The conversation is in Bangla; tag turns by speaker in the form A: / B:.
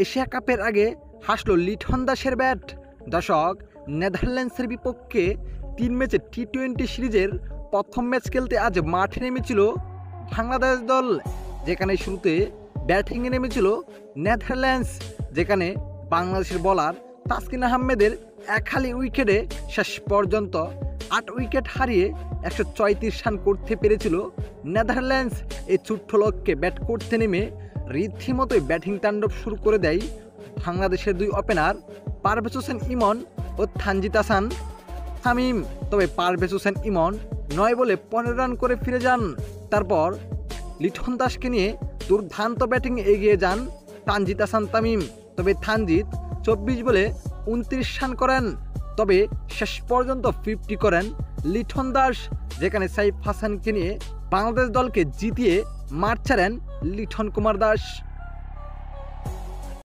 A: এশিয়া কাপের আগে হাসল লিটন দাসের ব্যাট। দর্শক, নেদারল্যান্ডসের বিপক্ষে 3 ম্যাচের টি-20 সিরিজের প্রথম ম্যাচ খেলতে আজ মাঠে নেমেছিল বাংলাদেশ দল, যেখানে শুরুতে ব্যাটিংয়ে নেমেছিল নেদারল্যান্ডস, যেখানে বাংলাদেশের বোলার তাসকিন আহমেদের একহালি উইকেটে শেষ পর্যন্ত 8 উইকেট হারিয়ে 134 রান করতে পেরেছিল নেদারল্যান্ডস। এই ছোট্ট লক্ষ্যে ব্যাট করতে নেমে রীতিমতোই ব্যাটিং তাণ্ডব শুরু করে দেয় বাংলাদেশের দুই ওপেনার পারভেজ হোসেন ইমন ও তানজিদ হাসান তামিম। তবে পারভেজ হোসেন ইমন 9 বলে 15 রান করে ফিরে যান। তারপর লিটন দাসকে নিয়ে দুর্দান্ত ব্যাটিং এগিয়ে যান তানজিদ হাসান তামিম। তবে তানজিদ 24 বলে 29 রান করেন। তবে শেষ পর্যন্ত 50 করেন লিটন দাস, যেখানে সাইফ হাসানকে নিয়ে বাংলাদেশ দলকে জিতিয়ে মাঠ ছাড়েন লিটন কুমার দাস।